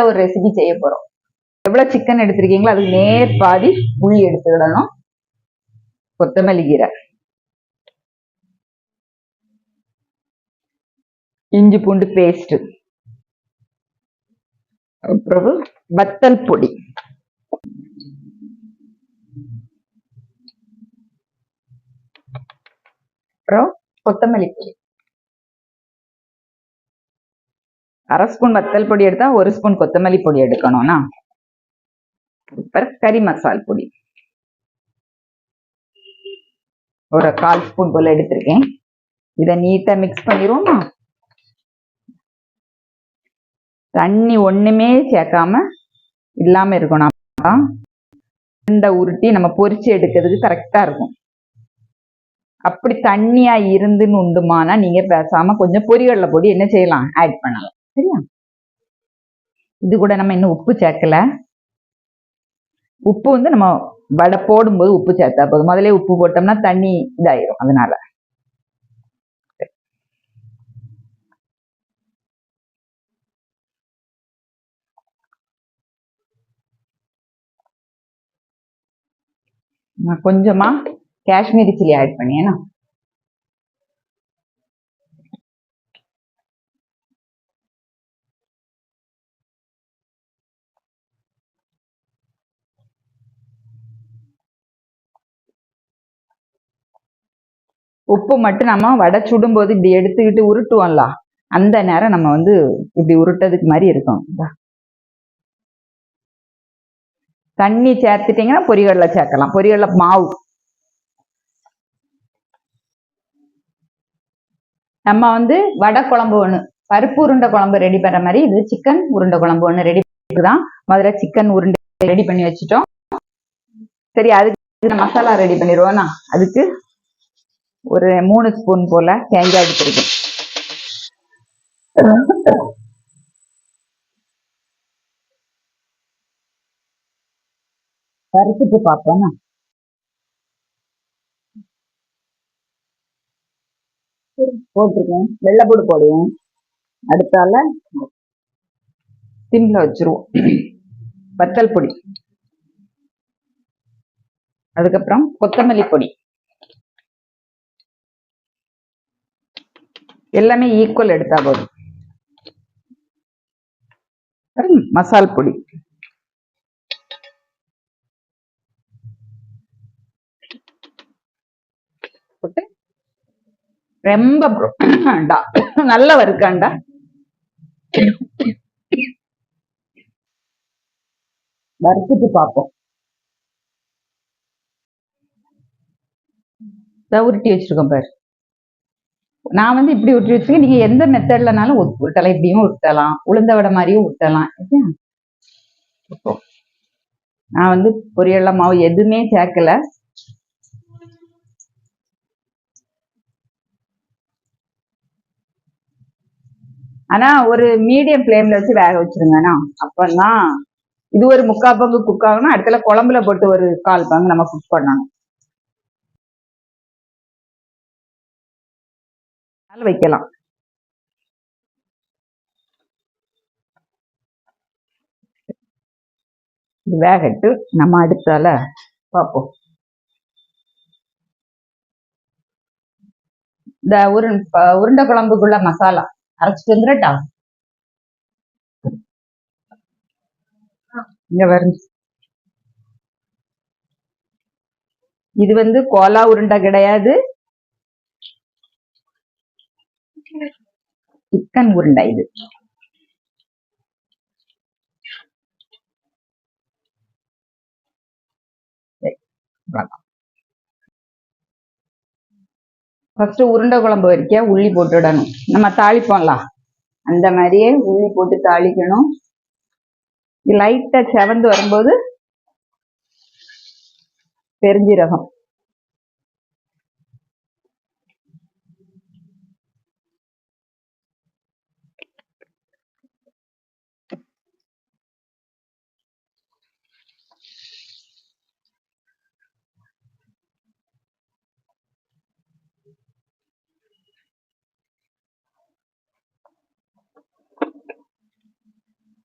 ஒரு ரெசிபி செய்ய போறோம். எவ்வளவு சிக்கன் எடுத்திருக்கீங்களோ அதுக்கு நேர் பாதி புளி எடுத்துக்கிடணும். கொத்தமல்லி கீரை, இஞ்சி பூண்டு பேஸ்ட், அப்புறம் வத்தல் பொடி, அப்புறம் கொத்தமல்லி பொடி. 1/2 ஸ்பூன் வத்தல் பொடி எடுத்தா 1 ஸ்பூன் கொத்தமல்லி பொடி எடுக்கணும்னா. அப்புறம் கறி மசால் பொடி ஒரு 1/4 ஸ்பூன் போல எடுத்திருக்கேன். இதை நீட்டா மிக்ஸ் பண்ணிடுவோமா. தண்ணி ஒண்ணுமே சேர்க்காம இல்லாம இருக்கணும். இந்த உருட்டி நம்ம பொரிச்சு எடுக்கிறதுக்கு கரெக்டா இருக்கும். அப்படி தண்ணியா இருந்துன்னு உண்டுமானா நீங்க பேசாம கொஞ்சம் பொரிகடலை பொடி என்ன செய்யலாம், ஆட் பண்ணலாம். சரியா? இது கூட நம்ம இன்னும் உப்பு சேர்க்கல. உப்பு வந்து நம்ம வடை போடும்போது உப்பு சேர்த்தா போதும். முதல்ல உப்பு போட்டோம்னா தண்ணி இதாயிரும். அதனால நான் கொஞ்சமா காஷ்மீரி சில்லி ஆட் பண்ணியேன்னா. உப்பு மட்டும் நம்ம வடை சுடும் போது இப்படி எடுத்துக்கிட்டு உருட்டுவோம்ல, அந்த நேரம் நம்ம வந்து இப்படி உருட்டதுக்கு மாதிரி இருக்கும். தண்ணி சேர்த்துட்டீங்கன்னா பொரிகடலை சேர்க்கலாம். பொரிகடலை மாவு நம்ம வந்து வடை குழம்பு ஒன்று, பருப்பு உருண்டை குழம்பு ரெடி பண்ற மாதிரி இது சிக்கன் உருண்டை குழம்பு ஒன்று ரெடி பண்ணிதான். முதல்ல சிக்கன் உருண்டை ரெடி பண்ணி வச்சுட்டோம். சரி, அதுக்கு மசாலா ரெடி பண்ணிடுவோம்னா. அதுக்கு ஒரு 3 ஸ்பூன் போல தேங்காய் எடுத்துருக்கேன். வறுத்துட்டு பார்ப்போம்னா. போட்டிருக்கேன். வெள்ளைப்பூடு போடுவேன். அடுத்தால சிம்ல வச்சிருவோம். வத்தல் பொடி, அதுக்கப்புறம் கொத்தமல்லி பொடி, எல்லாமே ஈக்குவல் எடுத்தா போதும். மசால் பொடி, போட்டு ரொம்ப நல்ல வறுக்காண்டா. வறுத்துட்டு பார்ப்போம். உருட்டி வச்சிருக்கோம் பாரு. நான் வந்து இப்படி உருட்டி வச்சிருக்கேன். நீங்க எந்த மெத்தட்லனாலும் உருட்டலாம். இப்படியும் உருட்டலாம், உளுந்த வடை மாதிரியும் உருட்டலாம். நான் வந்து பொரியல்ல மாவு எதுவுமே சேர்க்கல. ஆனா ஒரு மீடியம் ஃப்ளேம்ல வச்சு வேக வச்சிருங்கண்ணா. அப்பதான் இது ஒரு 3/4 பங்கு குக் ஆகணும். அடுத்தல குழம்புல போட்டு ஒரு 1/4 பங்கு நம்ம குக் பண்ணணும். வைக்கலாம். வேகட்டு, நம்ம அடுத்தால பார்ப்போம். இந்த உருண்டை குழம்புக்குள்ள மசாலா அரைச்சிட்டு வந்துடட்டா. இங்க வரும். இது வந்து கோலா உருண்டை கிடையாது, சிக்கன் உருண்டை. இது ஃபர்ஸ்ட் உருண்டை குழம்பு வரைக்க உள்ளி போட்டுடணும். நம்ம தாளிப்போம்ல, அந்த மாதிரியே உள்ளி போட்டு தாளிக்கணும். லைட்டா செவந்து வரும்போது பெருஞ்சீரகம்,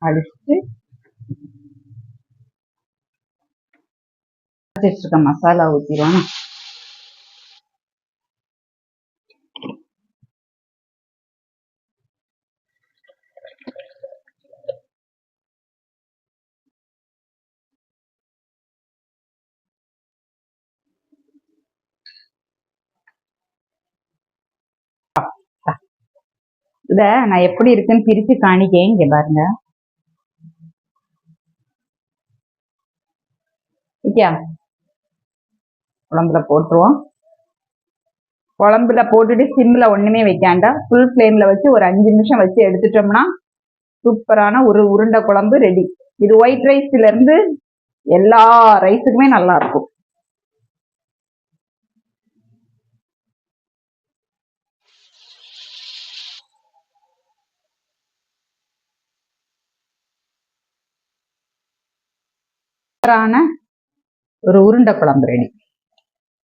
அடிச்சுட்டு வச்சிருக்க மசாலா ஊத்திடுவோம். இத நான் எப்படி இருக்குன்னு பிரிச்சு காணிக்கேன். இங்க பாருங்க. ஓகே, குழம்புல போட்டுருவோம். குழம்புல போட்டுட்டு சிம்ல ஒண்ணுமே வைக்காண்டா ஃபுல் ஃப்ளேம்ல வச்சு ஒரு 5 நிமிஷம் வச்சு எடுத்துட்டோம்னா சூப்பரான ஒரு உருண்டை குழம்பு ரெடி. இது ஒயிட் ரைஸ்ல இருந்து எல்லா ரைஸுக்குமே நல்லா இருக்கும். ஒரு உருண்டை குழம்பு ரெடி.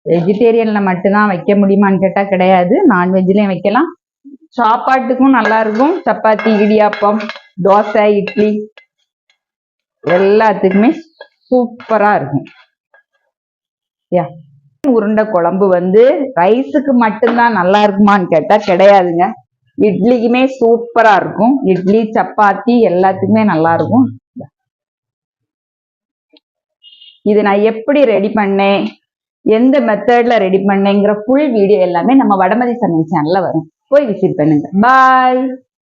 வெஜிடேரியன்ல மட்டும்தான் வைக்க முடியுமான்னு கேட்டா கிடையாது, நான்வெஜ்லயும் வைக்கலாம். சாப்பாட்டுக்கும் நல்லா இருக்கும். சப்பாத்தி, இடியாப்பம், தோசை, இட்லி எல்லாத்துக்குமே சூப்பரா இருக்கும். உருண்டை குழம்பு ரைஸுக்கு மட்டும்தான் நல்லா இருக்குமான்னு கேட்டா கிடையாதுங்க. இட்லிக்குமே சூப்பரா இருக்கும். இட்லி, சப்பாத்தி எல்லாத்துக்குமே நல்லா இருக்கும். இது நான் எப்படி ரெடி பண்ணேன், எந்த மெத்தட்ல ரெடி பண்ணேங்கிற ஃபுல் வீடியோ எல்லாமே நம்ம வடமதி சமையல் சேனல்ல வரும். போய் விசிட் பண்ணுங்க. பாய்.